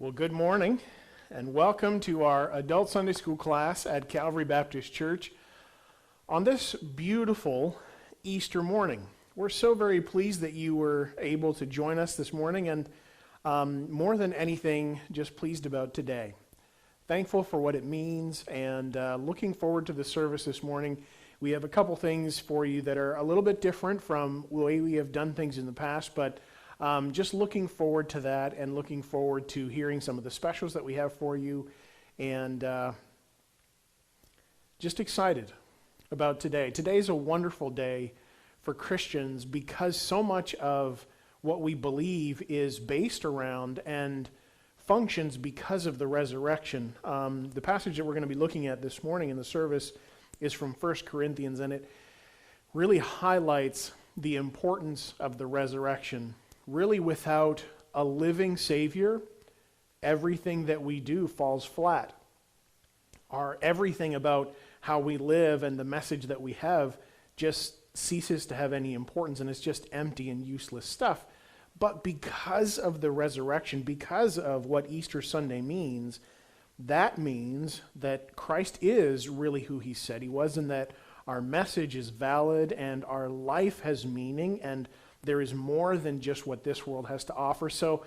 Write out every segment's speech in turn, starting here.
Well, good morning and welcome to our adult Sunday school class at Calvary Baptist Church on this beautiful Easter morning. We're so very pleased that you were able to join us this morning, and more than anything, just pleased about today. Thankful for what it means and looking forward to the service this morning. We have a couple things for you that are a little bit different from the way we have done things in the past, but just looking forward to that and looking forward to hearing some of the specials that we have for you, and just excited about today. Today's a wonderful day for Christians because so much of what we believe is based around and functions because of the resurrection. The passage that we're going to be looking at this morning in the service is from 1 Corinthians, and it really highlights the importance of the resurrection. Really, without a living Savior, everything that we do falls flat. Everything about how we live and the message that we have just ceases to have any importance, and it's just empty and useless stuff. But because of the resurrection, because of what Easter Sunday means, that means that Christ is really who he said he was, and that our message is valid and our life has meaning, and there is more than just what this world has to offer. So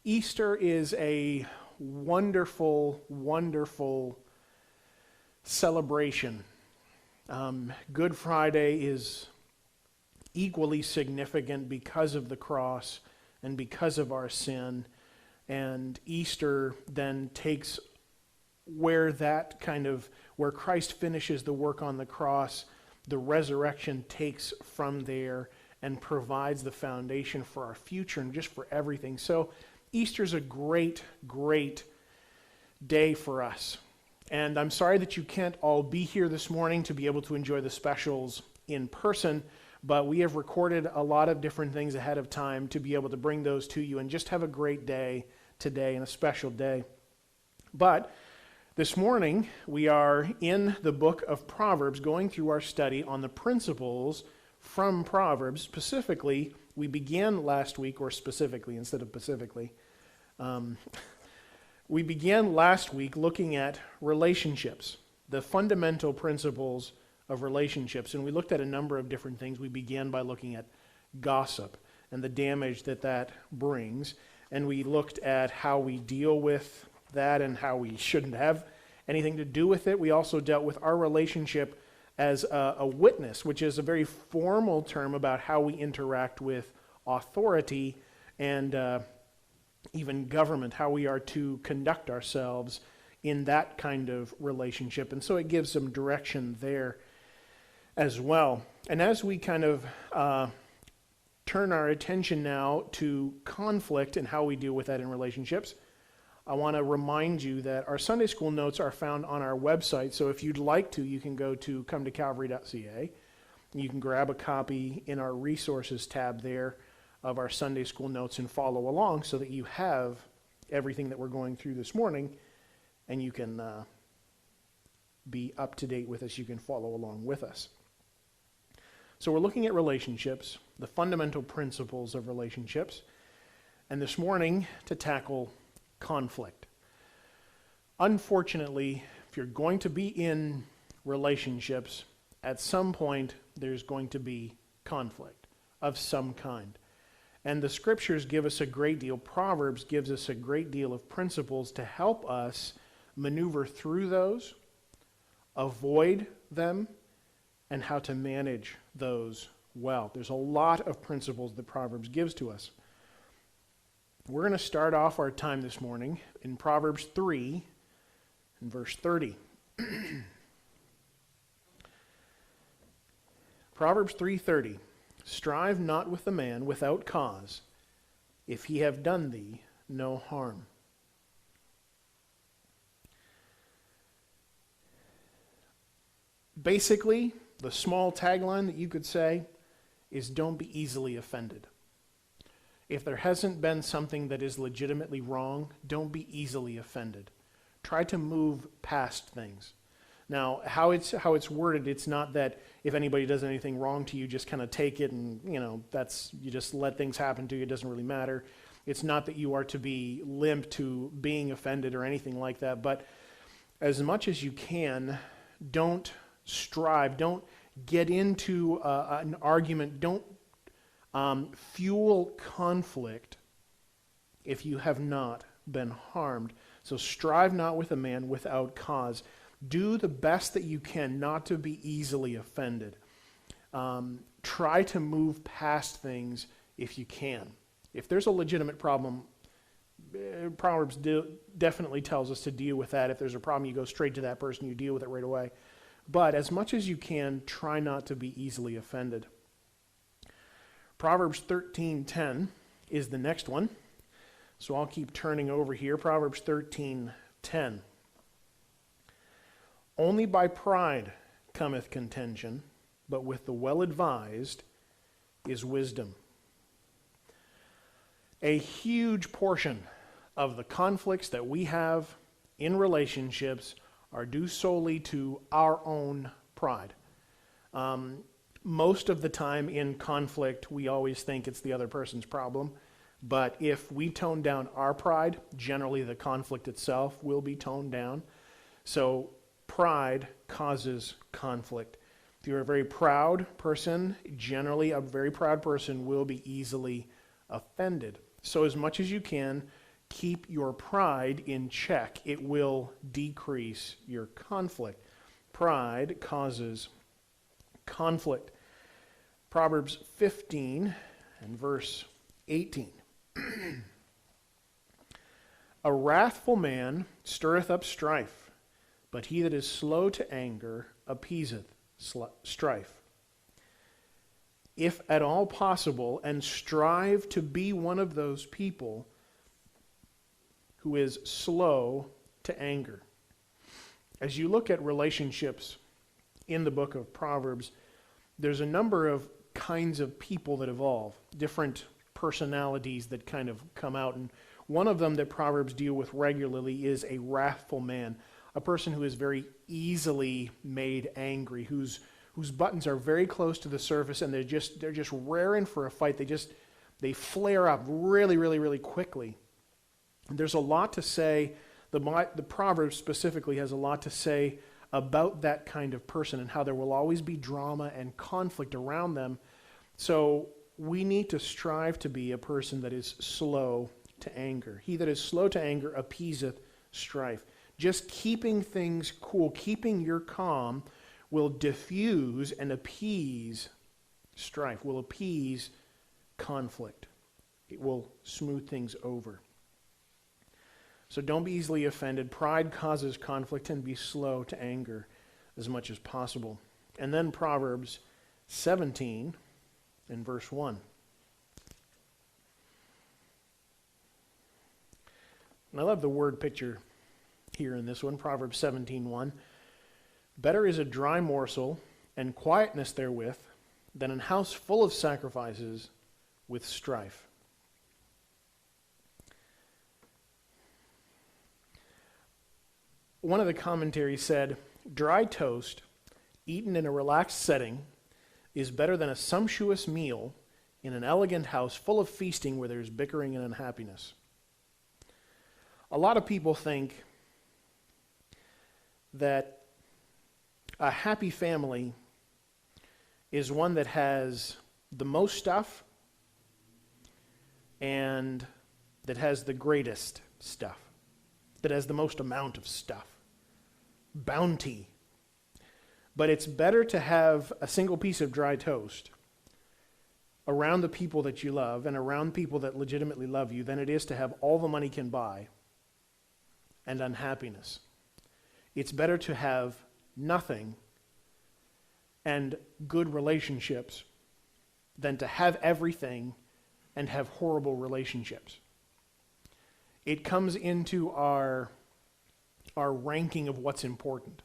Easter is a wonderful, wonderful celebration. Good Friday is equally significant because of the cross and because of our sin. And Easter then takes where Christ finishes the work on the cross, the resurrection takes from there and provides the foundation for our future and just for everything. So Easter's a great, great day for us. And I'm sorry that you can't all be here this morning to be able to enjoy the specials in person, but we have recorded a lot of different things ahead of time to be able to bring those to you and just have a great day today and a special day. But this morning, we are in the book of Proverbs going through our study on the principles from Proverbs. Specifically, we began last week, or specifically instead of specifically, we began last week looking at relationships, the fundamental principles of relationships, and we looked at a number of different things. We began by looking at gossip and the damage that brings, and we looked at how we deal with that and how we shouldn't have anything to do with it. We also dealt with our relationship as a witness, which is a very formal term about how we interact with authority and even government, how we are to conduct ourselves in that kind of relationship. And so it gives some direction there as well. And as we kind of turn our attention now to conflict and how we deal with that in relationships, I want to remind you that our Sunday school notes are found on our website. So if you'd like to, you can go to cometocalvary.ca. You can grab a copy in our resources tab there of our Sunday school notes and follow along so that you have everything that we're going through this morning, and you can be up to date with us. You can follow along with us. So we're looking at relationships, the fundamental principles of relationships, and this morning to tackle conflict. Unfortunately, if you're going to be in relationships, at some point there's going to be conflict of some kind. And the scriptures give us a great deal, Proverbs gives us a great deal of principles to help us maneuver through those, avoid them, and how to manage those well. There's a lot of principles that Proverbs gives to us. We're going to start off our time this morning in Proverbs 3 and verse 30. Proverbs 3:30. Strive not with the man without cause, if he have done thee no harm. Basically, the small tagline that you could say is don't be easily offended. If there hasn't been something that is legitimately wrong, don't be easily offended. Try to move past things. Now, how it's worded, it's not that if anybody does anything wrong to you, just kind of take it and, you just let things happen to you. It doesn't really matter. It's not that you are to be limp to being offended or anything like that, but as much as you can, don't strive, don't get into an argument, don't fuel conflict if you have not been harmed. So strive not with a man without cause. Do the best that you can not to be easily offended. Try to move past things if you can. If there's a legitimate problem, Proverbs definitely tells us to deal with that. If there's a problem, you go straight to that person, you deal with it right away. But as much as you can, try not to be easily offended. Proverbs 13:10 is the next one. So I'll keep turning over here. Proverbs 13:10. Only by pride cometh contention, but with the well-advised is wisdom. A huge portion of the conflicts that we have in relationships are due solely to our own pride. Most of the time in conflict, we always think it's the other person's problem. But if we tone down our pride, generally the conflict itself will be toned down. So pride causes conflict. If you're a very proud person, generally a very proud person will be easily offended. So as much as you can, keep your pride in check. It will decrease your conflict. Pride causes conflict. Proverbs 15 and verse 18. A wrathful man stirreth up strife, but he that is slow to anger appeaseth strife. If at all possible, and strive to be one of those people who is slow to anger. As you look at relationships in the book of Proverbs, there's a number of kinds of people that evolve, different personalities that kind of come out. And one of them that Proverbs deal with regularly is a wrathful man, a person who is very easily made angry, whose buttons are very close to the surface, and they're just raring for a fight. They flare up really, really, really quickly. And there's a lot to say. The Proverbs specifically has a lot to say about that kind of person and how there will always be drama and conflict around them. So we need to strive to be a person that is slow to anger. He that is slow to anger appeaseth strife. Just keeping things cool, keeping your calm, will diffuse and appease strife, will appease conflict. It will smooth things over. So don't be easily offended. Pride causes conflict, and be slow to anger as much as possible. And then Proverbs 17 and verse 1. And I love the word picture here in this one, Proverbs 17:1. Better is a dry morsel and quietness therewith than an house full of sacrifices with strife. One of the commentaries said, dry toast eaten in a relaxed setting is better than a sumptuous meal in an elegant house full of feasting where there's bickering and unhappiness. A lot of people think that a happy family is one that has the most stuff and that has the greatest stuff, that has the most amount of stuff. Bounty. But it's better to have a single piece of dry toast around the people that you love and around people that legitimately love you than it is to have all the money can buy and unhappiness. It's better to have nothing and good relationships than to have everything and have horrible relationships. It comes into our ranking of what's important.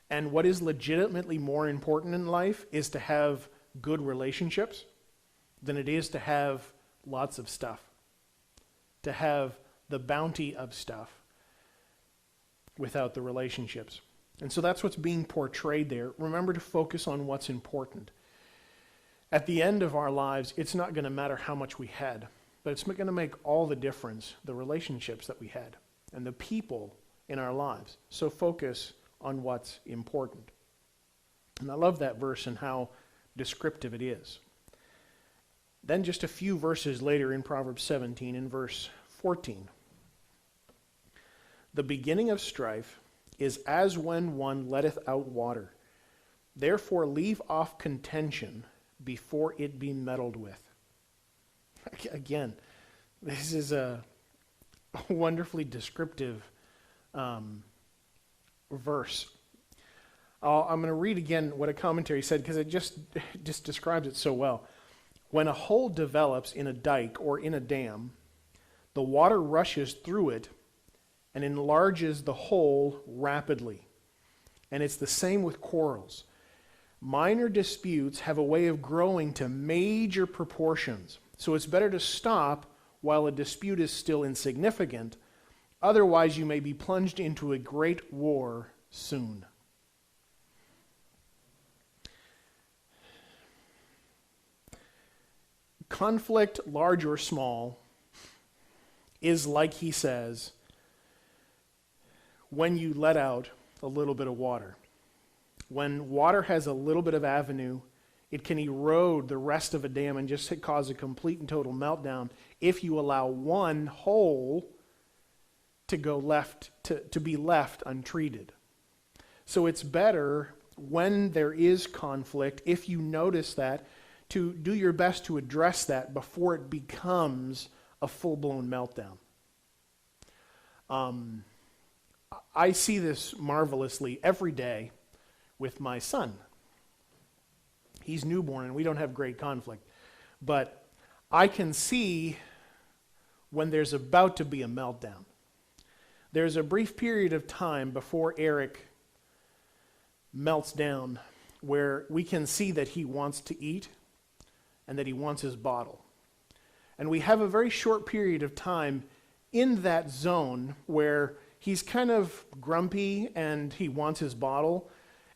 And what is legitimately more important in life is to have good relationships than it is to have lots of stuff, to have the bounty of stuff without the relationships. And so that's what's being portrayed there. Remember to focus on what's important. At the end of our lives, it's not going to matter how much we had. But it's going to make all the difference, the relationships that we had and the people in our lives. So focus on what's important. And I love that verse and how descriptive it is. Then just a few verses later in Proverbs 17, in verse 14. The beginning of strife is as when one letteth out water. Therefore leave off contention before it be meddled with. Again, this is a wonderfully descriptive verse. I'm going to read again what a commentary said because it just describes it so well. When a hole develops in a dike or in a dam, the water rushes through it and enlarges the hole rapidly. And it's the same with quarrels. Minor disputes have a way of growing to major proportions. So it's better to stop while a dispute is still insignificant. Otherwise, you may be plunged into a great war soon. Conflict, large or small, is like he says, when you let out a little bit of water. When water has a little bit of avenue, it can erode the rest of a dam and just cause a complete and total meltdown if you allow one hole to go left, to be left untreated. So it's better when there is conflict, if you notice that, to do your best to address that before it becomes a full-blown meltdown. I see this marvelously every day with my son. He's newborn and we don't have great conflict. But I can see when there's about to be a meltdown. There's a brief period of time before Eric melts down where we can see that he wants to eat and that he wants his bottle. And we have a very short period of time in that zone where he's kind of grumpy and he wants his bottle.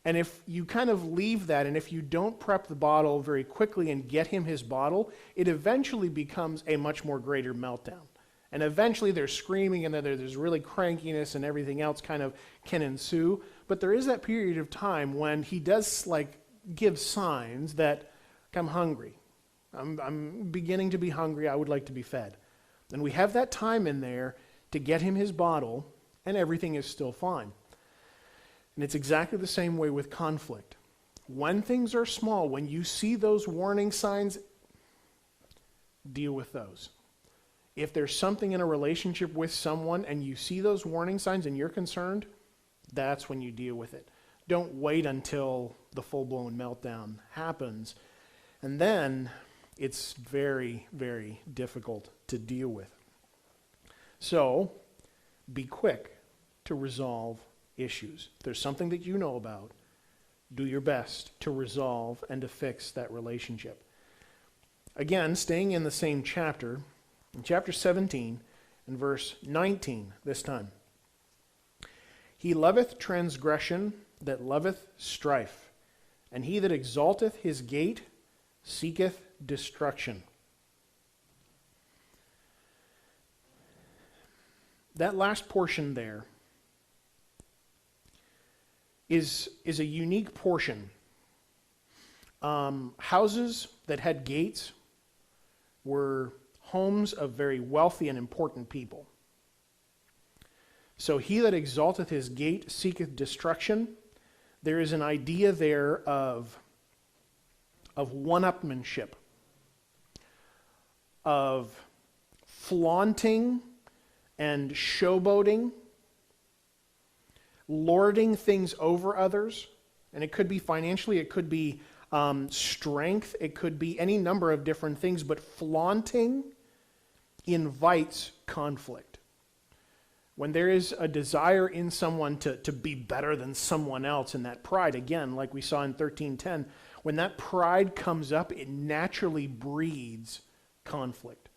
And if you kind of leave that, and if you don't prep the bottle very quickly and get him his bottle, it eventually becomes a much more greater meltdown. And eventually there's screaming and then there's really crankiness and everything else kind of can ensue. But there is that period of time when he does give signs that I'm hungry. I'm beginning to be hungry. I would like to be fed. And we have that time in there to get him his bottle and everything is still fine. And it's exactly the same way with conflict. When things are small, when you see those warning signs, deal with those. If there's something in a relationship with someone and you see those warning signs and you're concerned, that's when you deal with it. Don't wait until the full-blown meltdown happens. And then it's very, very difficult to deal with. So, be quick to resolve issues. If there's something that you know about, do your best to resolve and to fix that relationship. Again, staying in the same chapter, in chapter 17 and verse 19 this time. He loveth transgression that loveth strife, and he that exalteth his gate seeketh destruction. That last portion there is a unique portion. Houses that had gates were homes of very wealthy and important people. So he that exalteth his gate seeketh destruction. There is an idea there of one-upmanship, of flaunting and showboating, lording things over others. And it could be financially, it could be strength, it could be any number of different things, but flaunting invites conflict. When there is a desire in someone to be better than someone else, and that pride, again, like we saw in 13:10, when that pride comes up, it naturally breeds conflict.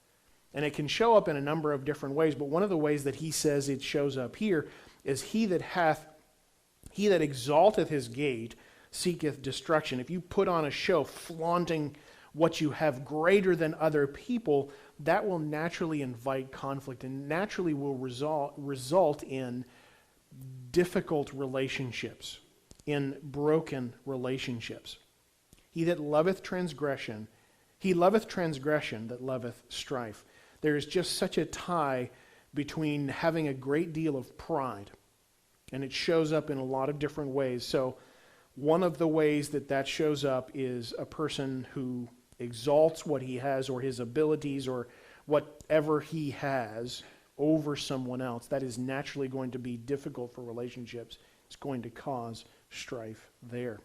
And it can show up in a number of different ways, but one of the ways that he says it shows up here is he that exalteth his gate seeketh destruction. If you put on a show flaunting what you have greater than other people, that will naturally invite conflict and naturally will result in difficult relationships, in broken relationships. He that loveth transgression, he loveth transgression that loveth strife. There is just such a tie between having a great deal of pride, and it shows up in a lot of different ways. So one of the ways that that shows up is a person who exalts what he has or his abilities or whatever he has over someone else. That is naturally going to be difficult for relationships. It's going to cause strife there.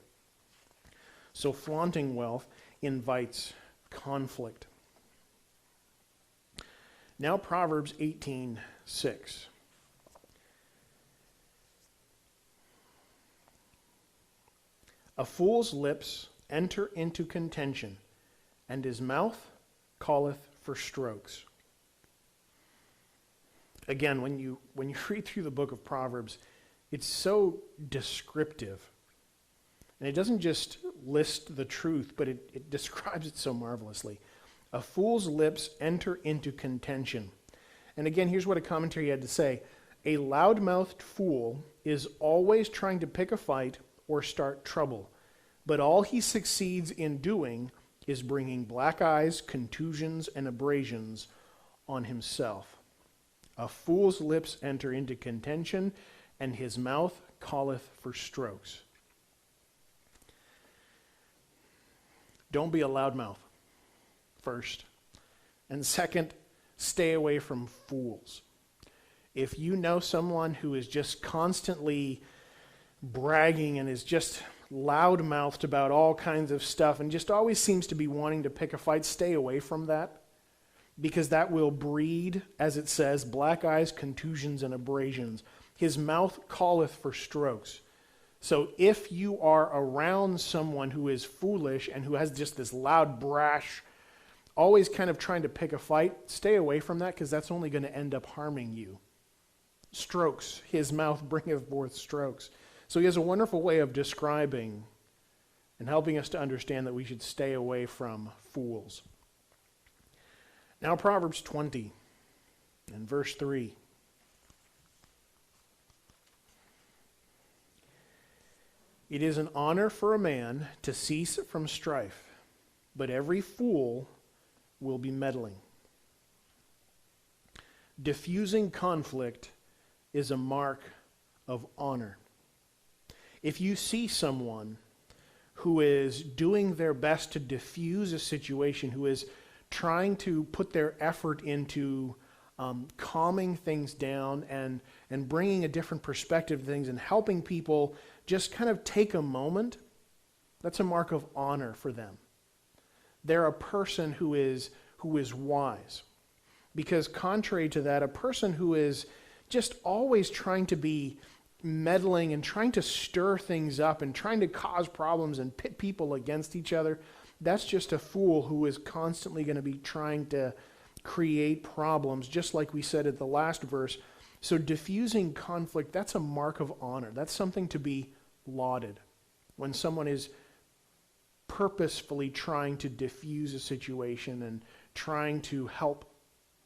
So flaunting wealth invites conflict. Now Proverbs 18:6. A fool's lips enter into contention, and his mouth calleth for strokes. Again, when you read through the book of Proverbs, it's so descriptive. And it doesn't just list the truth, but it describes it so marvelously. A fool's lips enter into contention. And again, here's what a commentary had to say. A loud-mouthed fool is always trying to pick a fight or start trouble, but all he succeeds in doing is bringing black eyes, contusions, and abrasions on himself. A fool's lips enter into contention, and his mouth calleth for strokes. Don't be a loudmouth, first. And second, stay away from fools. If you know someone who is just constantly bragging and is just loud-mouthed about all kinds of stuff and just always seems to be wanting to pick a fight, stay away from that, because that will breed, as it says, black eyes, contusions, and abrasions. His mouth calleth for strokes. So if you are around someone who is foolish and who has just this loud, brash, always kind of trying to pick a fight, stay away from that, because that's only going to end up harming you. Strokes. His mouth bringeth forth strokes. So he has a wonderful way of describing and helping us to understand that we should stay away from fools. Now Proverbs 20 and verse 3. It is an honor for a man to cease from strife, but every fool will be meddling. Diffusing conflict is a mark of honor. If you see someone who is doing their best to diffuse a situation, who is trying to put their effort into calming things down and bringing a different perspective to things and helping people just kind of take a moment, that's a mark of honor for them. They're a person who is wise. Because contrary to that, a person who is just always trying to be meddling and trying to stir things up and trying to cause problems and pit people against each other, that's just a fool who is constantly going to be trying to create problems, just like we said at the last verse. So diffusing conflict, that's a mark of honor. That's something to be lauded. When someone is purposefully trying to diffuse a situation and trying to help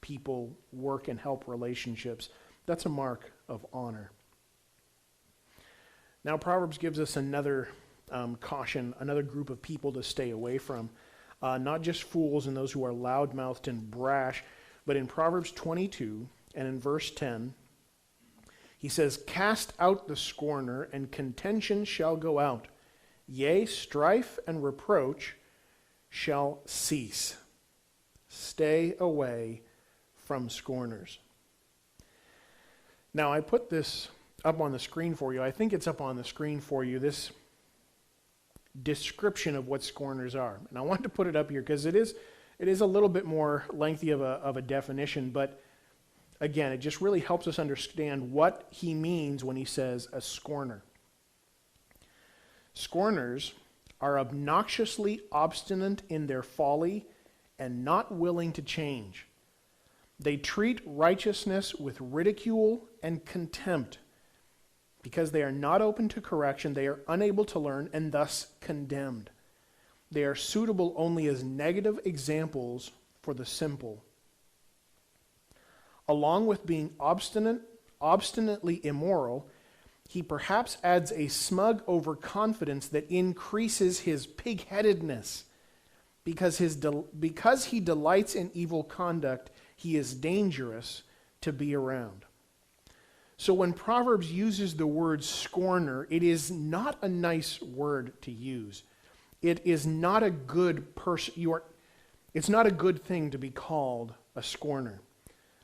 people work and help relationships, that's a mark of honor. Now Proverbs gives us another caution, another group of people to stay away from. Not just fools and those who are loud-mouthed and brash, but in Proverbs 22 and in verse 10, he says, "Cast out the scorner, and contention shall go out. Yea, strife and reproach shall cease." Stay away from scorners. Now, I put this up on the screen for you. I think it's up on the screen for you, this description of what scorners are. And I wanted to put it up here because it is a little bit more lengthy of a definition, but again, it just really helps us understand what he means when he says a scorner. Scorners are obnoxiously obstinate in their folly and not willing to change. They treat righteousness with ridicule and contempt. Because they are not open to correction, they are unable to learn and thus condemned. They are suitable only as negative examples for the simple Along with being obstinately immoral, he perhaps adds a smug overconfidence that increases his pig-headedness. Because he delights in evil conduct, he is dangerous to be around. So when Proverbs uses the word scorner, it is not a nice word to use. It is not a good person. It's not a good thing to be called a scorner.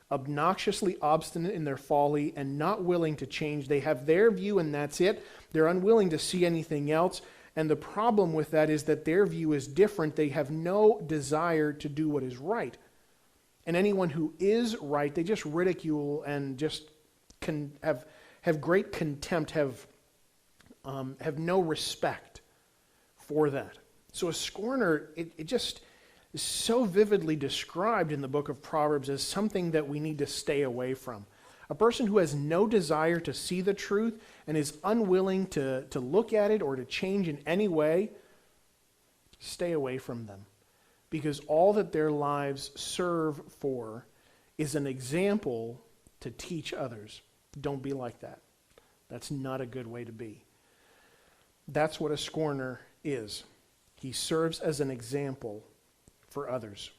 Obnoxiously obstinate in their folly and not willing to change. They have their view and that's it. They're unwilling to see anything else. And the problem with that is that their view is different. They have no desire to do what is right. And anyone who is right, they just ridicule and just have great contempt, have no respect for that. So a scorner, it just is so vividly described in the book of Proverbs as something that we need to stay away from. A person who has no desire to see the truth and is unwilling to look at it or to change in any way, stay away from them. Because all that their lives serve for is an example to teach others. Don't be like that. That's not a good way to be. That's what a scorner is. He serves as an example for others.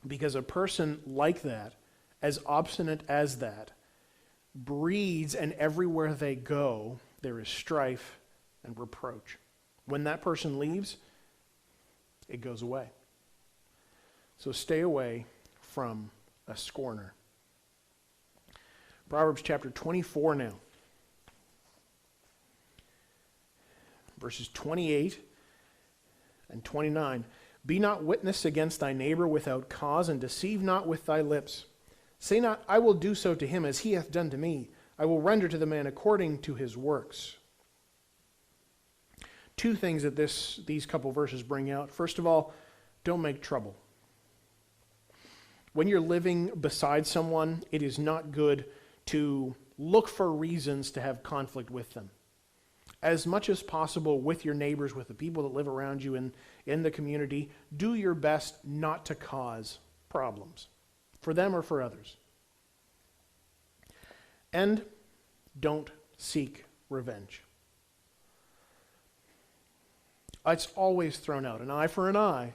Because a person like that, as obstinate as that, breeds, and everywhere they go, there is strife and reproach. When that person leaves, it goes away. So stay away from a scorner. Proverbs chapter 24 now. Verses 28 and 29. Be not witness against thy neighbor without cause, and deceive not with thy lips. Say not, I will do so to him as he hath done to me. I will render to the man according to his works. Two things that these couple verses bring out. First of all, don't make trouble. When you're living beside someone, it is not good to look for reasons to have conflict with them. As much as possible with your neighbors, with the people that live around you in the community, do your best not to cause problems for them or for others. And don't seek revenge. It's always thrown out, an eye for an eye.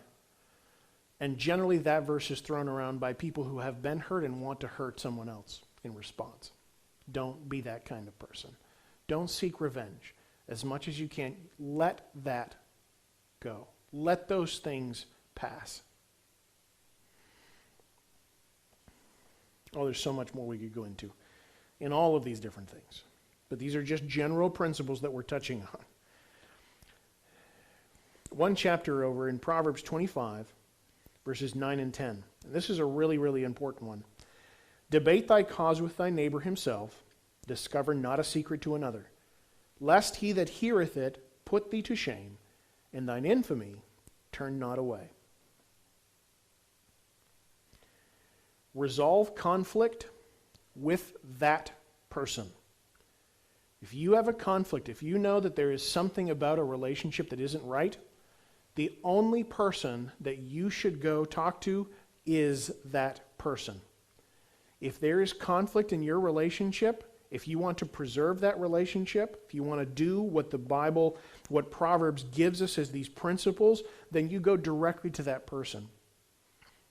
And generally that verse is thrown around by people who have been hurt and want to hurt someone else in response. Don't be that kind of person. Don't seek revenge. As much as you can, let that go. Let those things pass. Oh, there's so much more we could go into in all of these different things. But these are just general principles that we're touching on. One chapter over in Proverbs 25, verses 9 and 10. And this is a really, really important one. Debate thy cause with thy neighbor himself. Discover not a secret to another. Lest he that heareth it put thee to shame, and thine infamy turn not away. Resolve conflict with that person. If you have a conflict, if you know that there is something about a relationship that isn't right, the only person that you should go talk to is that person. If there is conflict in your relationship, if you want to preserve that relationship, if you want to do what the Bible, what Proverbs gives us as these principles, then you go directly to that person.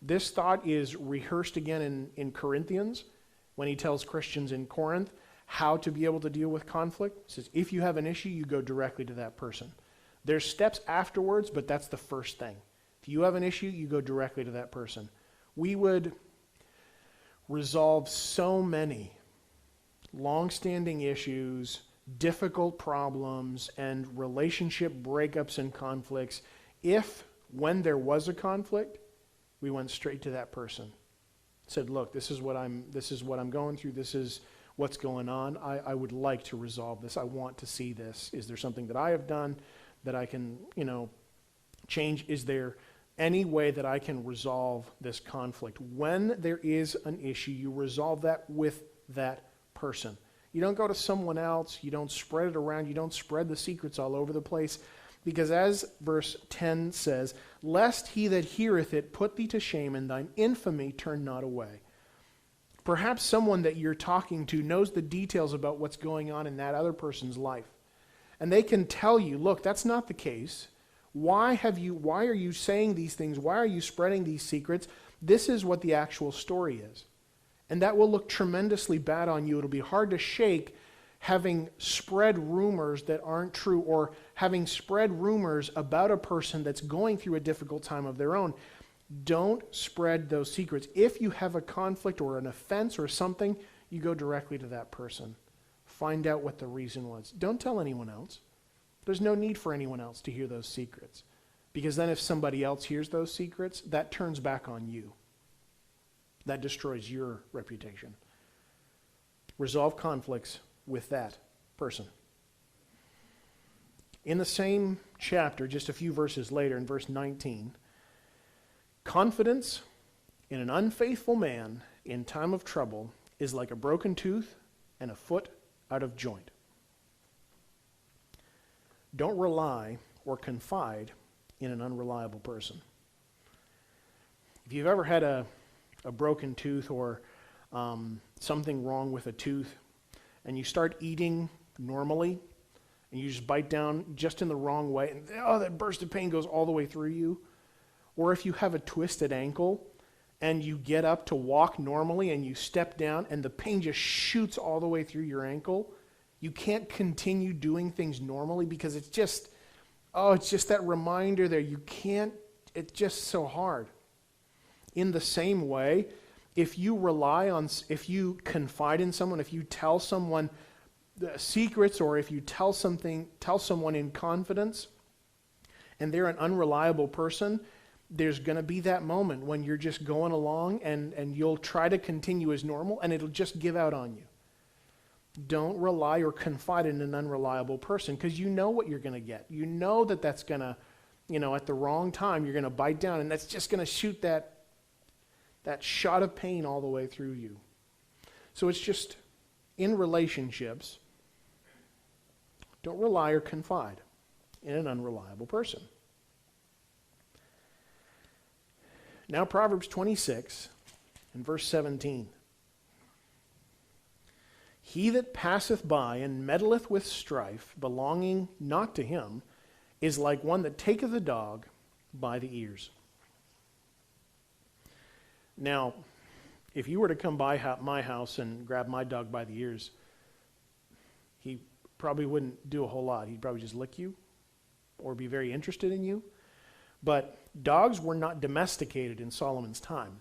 This thought is rehearsed again in Corinthians when he tells Christians in Corinth how to be able to deal with conflict. He says, if you have an issue, you go directly to that person. There's steps afterwards, but that's the first thing. If you have an issue, you go directly to that person. We would resolve so many long-standing issues, difficult problems, and relationship breakups and conflicts if, when there was a conflict, we went straight to that person. Said, look, this is what I'm going through, this is what's going on. I would like to resolve this. I want to see this. Is there something that I have done that I can, change? Is there any way that I can resolve this conflict? When there is an issue, you resolve that with that person. You don't go to someone else. You don't spread it around. You don't spread the secrets all over the place. Because as verse 10 says, lest he that heareth it put thee to shame, and thine infamy turn not away. Perhaps someone that you're talking to knows the details about what's going on in that other person's life. And they can tell you, look, that's not the case. Why are you saying these things? Why are you spreading these secrets? This is what the actual story is. And that will look tremendously bad on you. It'll be hard to shake having spread rumors that aren't true, or having spread rumors about a person that's going through a difficult time of their own. Don't spread those secrets. If you have a conflict or an offense or something, you go directly to that person. Find out what the reason was. Don't tell anyone else. There's no need for anyone else to hear those secrets. Because then if somebody else hears those secrets, that turns back on you. That destroys your reputation. Resolve conflicts with that person. In the same chapter, just a few verses later, in verse 19, confidence in an unfaithful man in time of trouble is like a broken tooth and a foot out of joint. Don't rely or confide in an unreliable person. If you've ever had a broken tooth or something wrong with a tooth, and you start eating normally, and you just bite down just in the wrong way, and that burst of pain goes all the way through you. Or if you have a twisted ankle, and you get up to walk normally, and you step down, and the pain just shoots all the way through your ankle, you can't continue doing things normally because it's just that reminder there. You can't, it's just so hard. In the same way, if you confide in someone, if you tell someone the secrets, or if you tell someone in confidence, and they're an unreliable person, there's going to be that moment when you're just going along and you'll try to continue as normal, and it'll just give out on you. Don't rely or confide in an unreliable person, because you know what you're going to get. You know that's going to, at the wrong time, you're going to bite down, and that's just going to shoot that shot of pain all the way through you. So it's just, in relationships, don't rely or confide in an unreliable person. Now Proverbs 26 and verse 17. He that passeth by and meddleth with strife, belonging not to him, is like one that taketh a dog by the ears. Now, if you were to come by my house and grab my dog by the ears, he probably wouldn't do a whole lot. He'd probably just lick you or be very interested in you. But dogs were not domesticated in Solomon's time.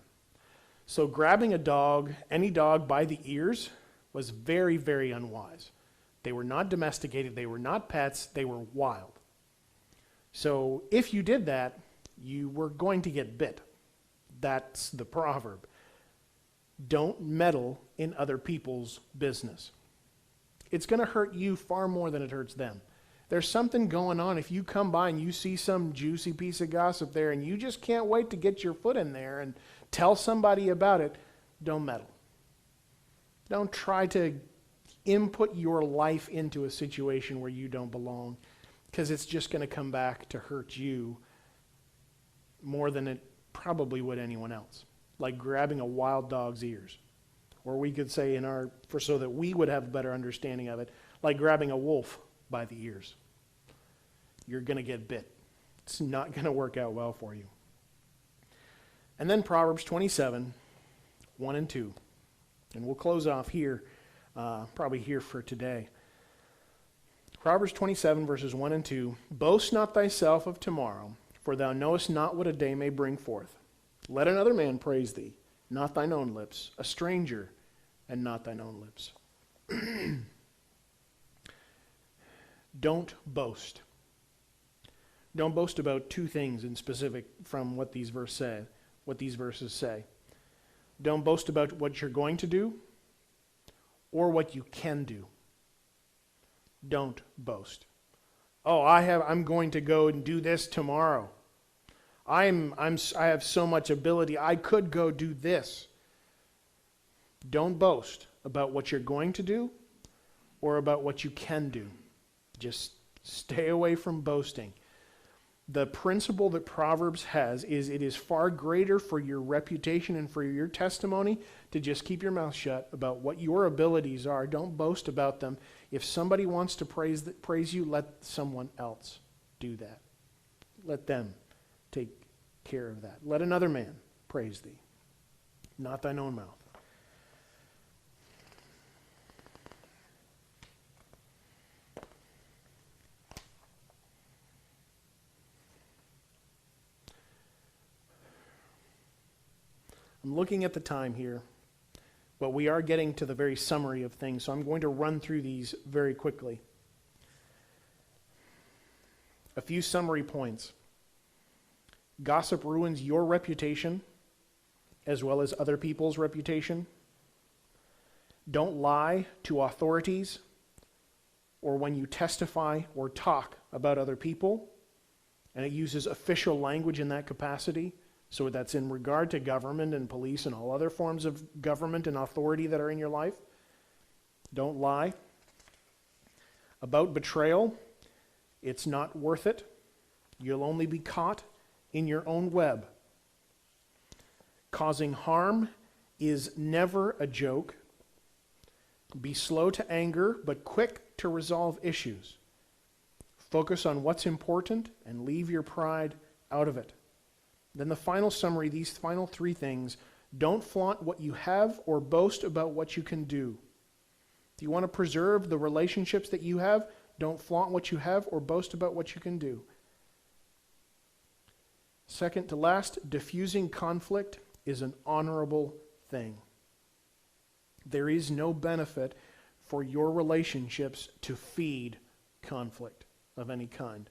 So grabbing a dog, any dog by the ears, was very, very unwise. They were not domesticated. They were not pets. They were wild. So if you did that, you were going to get bit. That's the proverb. Don't meddle in other people's business. It's going to hurt you far more than it hurts them. There's something going on. If you come by and you see some juicy piece of gossip there and you just can't wait to get your foot in there and tell somebody about it, don't meddle. Don't try to input your life into a situation where you don't belong, because it's just going to come back to hurt you more than it probably would anyone else. Like grabbing a wild dog's ears. Or we could say so that we would have a better understanding of it, like grabbing a wolf by the ears. You're going to get bit. It's not going to work out well for you. And then Proverbs 27, 1 and 2. And we'll close off here, probably here for today. Proverbs 27, verses 1 and 2. Boast not thyself of tomorrow, for thou knowest not what a day may bring forth. Let another man praise thee, not thine own lips, a stranger, and not thine own lips. Don't boast. Don't boast about two things in specific from what these verses say. Don't boast about what you're going to do or what you can do. Don't boast. Oh, I'm going to go and do this tomorrow. I have so much ability. I could go do this. Don't boast about what you're going to do or about what you can do. Just stay away from boasting. The principle that Proverbs has is it is far greater for your reputation and for your testimony to just keep your mouth shut about what your abilities are. Don't boast about them. If somebody wants to praise you, let someone else do that. Let them take care of that. Let another man praise thee, not thine own mouth. I'm looking at the time here, but we are getting to the very summary of things, so I'm going to run through these very quickly. A few summary points. Gossip ruins your reputation as well as other people's reputation. Don't lie to authorities or when you testify or talk about other people, and it uses official language in that capacity. So that's in regard to government and police and all other forms of government and authority that are in your life. Don't lie. About betrayal, it's not worth it. You'll only be caught in your own web. Causing harm is never a joke. Be slow to anger, but quick to resolve issues. Focus on what's important and leave your pride out of it. Then the final summary, these final three things: don't flaunt what you have or boast about what you can do. If you want to preserve the relationships that you have, don't flaunt what you have or boast about what you can do. Second to last, diffusing conflict is an honorable thing. There is no benefit for your relationships to feed conflict of any kind.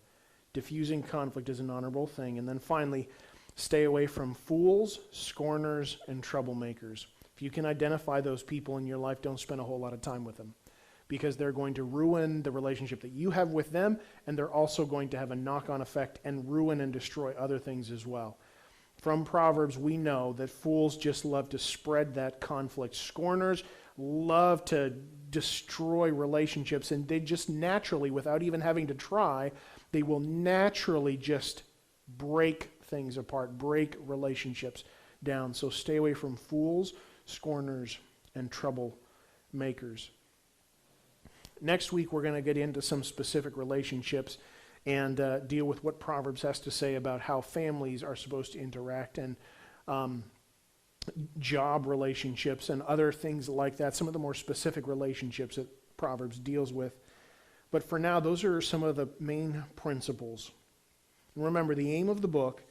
Diffusing conflict is an honorable thing. And then finally, stay away from fools, scorners, and troublemakers. If you can identify those people in your life, don't spend a whole lot of time with them, because they're going to ruin the relationship that you have with them, and they're also going to have a knock-on effect and ruin and destroy other things as well. From Proverbs, we know that fools just love to spread that conflict. Scorners love to destroy relationships, and they just naturally, without even having to try, they will naturally just break things apart, break relationships down. So stay away from fools, scorners, and troublemakers. Next week, we're going to get into some specific relationships and deal with what Proverbs has to say about how families are supposed to interact, and job relationships and other things like that, some of the more specific relationships that Proverbs deals with. But for now, those are some of the main principles. And remember, the aim of the book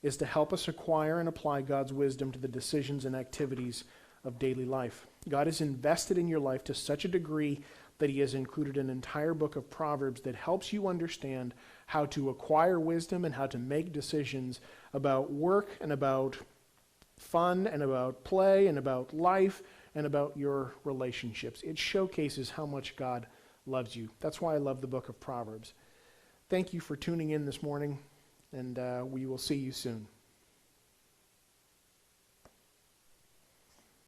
is to help us acquire and apply God's wisdom to the decisions and activities of daily life. God is invested in your life to such a degree that he has included an entire book of Proverbs that helps you understand how to acquire wisdom and how to make decisions about work and about fun and about play and about life and about your relationships. It showcases how much God loves you. That's why I love the book of Proverbs. Thank you for tuning in this morning, and we will see you soon.